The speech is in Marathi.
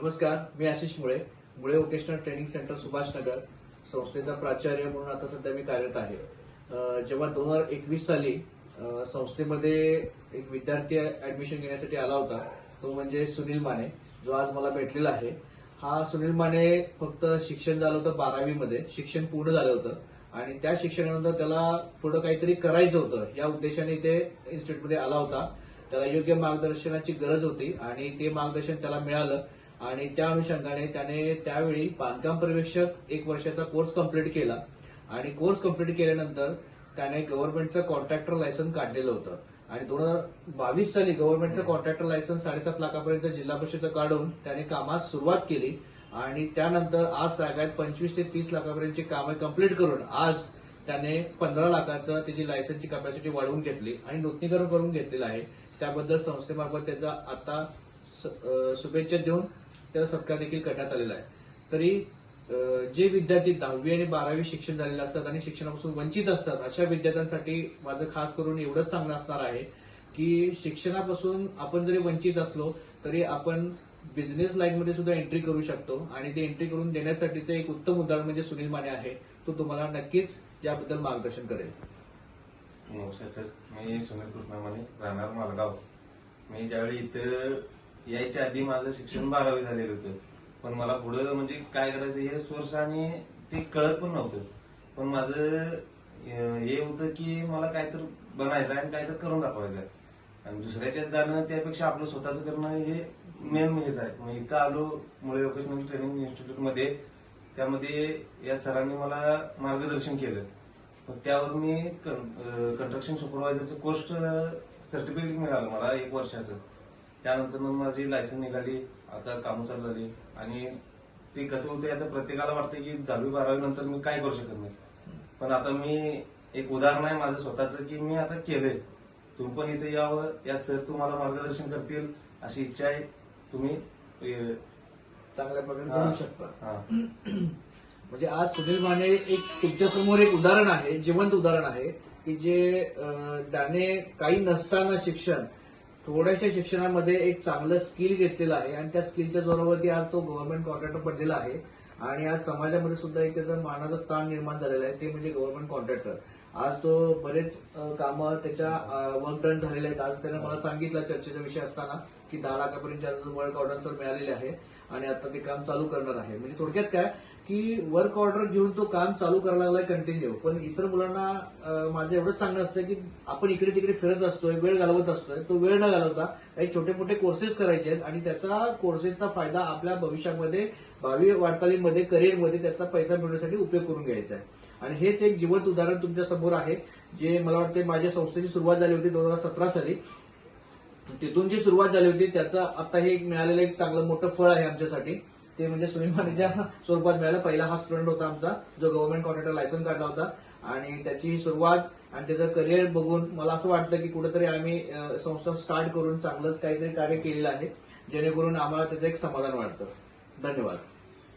नमस्कार, मी आशिष मुळे, मुळे वोकेशनल ट्रेनिंग सेंटर सुभाषनगर संस्थेचा प्राचार्य म्हणून आता सध्या मी कार्यरत आहे. जेव्हा 2021 साली संस्थेमध्ये एक विद्यार्थी ऍडमिशन घेण्यासाठी आला होता, तो म्हणजे सुनील माने, जो आज मला भेटलेला आहे. हा सुनील माने फक्त शिक्षण झालं होतं 12वी मध्ये, शिक्षण पूर्ण झालं होतं आणि त्या शिक्षणानंतर त्याला पुढे काहीतरी करायचं होतं या उद्देशाने ते इन्स्टिट्यूटमध्ये आला होता. त्याला योग्य मार्गदर्शनाची गरज होती आणि ते मार्गदर्शन त्याला मिळालं आणि त्या अनुषंगाने त्याने त्यावेळी बांधकाम पर्यवेक्षक 1 वर्षाचा कोर्स कंप्लीट केला आणि कोर्स कंप्लीट केल्यानंतर त्याने गव्हर्नमेंटचं कॉन्ट्रॅक्टर लायसन्स काढलेलं होतं आणि 2022 साली गव्हर्नमेंटचं कॉन्ट्रॅक्टर लायसन्स 7.5 लाखापर्यंत जिल्हा परिषदेचं काढून त्याने कामास सुरुवात केली आणि त्यानंतर आज तागायत 25 ते 30 लाखापर्यंतची कामं कंप्लीट करून आज त्याने 15 लाखाचं त्याची लायसन्सची कॅपॅसिटी वाढवून घेतली आणि नूतनीकरण करून घेतलेलं आहे. त्याबद्दल संस्थेमार्फत त्याचा आता शुभेच्छा देऊन त्याला सत्कार देखील करण्यात आलेला आहे. तरी जे विद्यार्थी 10वी आणि 12वी शिक्षण झालेले असतात आणि शिक्षणापासून वंचित असतात अशा विद्यार्थ्यांसाठी माझं खास करून एवढंच सांगणं असणार आहे की शिक्षणापासून आपण जरी वंचित असलो तरी आपण बिझनेस लाईनमध्ये सुद्धा एंट्री करू शकतो आणि ते एंट्री करून देण्यासाठीचं एक उत्तम उदाहरण म्हणजे सुनील माने आहे. तो तुम्हाला नक्कीच याबद्दल मार्गदर्शन करेल. नमस्कार सर, मी सुनील कृष्णा माने, राहणार मालगाव. मी ज्यावेळी इथं यायच्या आधी माझं शिक्षण 12वी झालेलं होतं, पण मला पुढं म्हणजे काय करायचं हे सोर्स आणि ते कळत पण नव्हतं. पण माझं हे होतं की मला काहीतरी बनायचं आणि काहीतरी करून दाखवायचं आहे आणि दुसऱ्याच्यात जाणं त्यापेक्षा आपलं स्वतःचं करणं हे मेन हेच आहे. मग इथं आलो मुळे वोकेशनल ट्रेनिंग इन्स्टिट्यूटमध्ये, त्यामध्ये या सरांनी मला मार्गदर्शन केलं. मग त्यावर मी कंस्ट्रक्शन सुपरवायझरचं कोर्स सर्टिफिकेट मिळालं मला 1 वर्षाचं. त्यानंतर मग माझी लायसन्स निघाली, आता कामं चालू झाली. आणि ते कसं होतं आता प्रत्येकाला वाटतं की 10वी 12वी नंतर मी काय करू शकत नाही, पण आता मी एक उदाहरण आहे माझं स्वतःचं की मी आता केलंय. तुम्ही पण इथे यावं, या सर तुम्हाला मार्गदर्शन करतील अशी इच्छा आहे. तुम्ही चांगल्या प्रकारे करू शकता. म्हणजे आज सुनील माने एक तुमच्यासमोर एक उदाहरण आहे, जिवंत उदाहरण आहे की जे त्याने काही नसताना शिक्षण थोड्याशा शिक्षणामध्ये एक चांगलं स्किल घेतलेलं आहे आणि त्या स्किलच्या जोरावरती आज तो गव्हर्नमेंट कॉन्ट्रॅक्टर बनलेला आहे आणि आज समाजामध्ये सुद्धा एक त्याचं मानाचं स्थान निर्माण झालेलं आहे, ते म्हणजे गव्हर्नमेंट कॉन्ट्रॅक्टर. आज तो बरेच कामं त्याच्या वर्क डन झालेले आहेत. आज त्याने मला सांगितलं चर्चेचा विषय असताना की 10 लाखापर्यंत वर्क ऑर्डर मिळालेले आहे आणि आता ते काम चालू करणार आहे. म्हणजे थोडक्यात काय की वर्क ऑर्डर घेऊन तो काम चालू करायला लागलाय कंटिन्यू. पण इतर मुलांना माझं एवढंच सांगणं असतं की आपण इकडे तिकडे फिरत असतोय, वेळ घालवत असतोय, तो वेळ न घालवता काही छोटे मोठे कोर्सेस करायचे आहेत आणि त्याचा कोर्सेसचा फायदा आपल्या भविष्यामध्ये भावी वाटचालीमध्ये करिअरमध्ये त्याचा पैसा मिळवण्यासाठी उपयोग करून घ्यायचा आहे. आणि हेच एक जिवंत उदाहरण तुमच्या समोर आहे, जे मला वाटते माझ्या संस्थेची सुरुवात झाली होती 2017 साली. तिथून जी सुरुवात झाली होती त्याचं आता हे मिळालेलं एक चांगलं मोठं फळ आहे आमच्यासाठी. ते म्हणजे सुनील मानेच्या स्वरूपात मिळालं. पहिला हा स्टुडंट होता आमचा जो गव्हर्नमेंट कॉन्ट्रॅक्टर लायसन्स काढला होता आणि त्याची सुरुवात आणि त्याचं करिअर बघून मला असं वाटतं की कुठेतरी आम्ही संस्था स्टार्ट करून चांगलंच काहीतरी कार्य केलेलं आहे, जेणेकरून आम्हाला त्याचं एक समाधान वाटतं. धन्यवाद.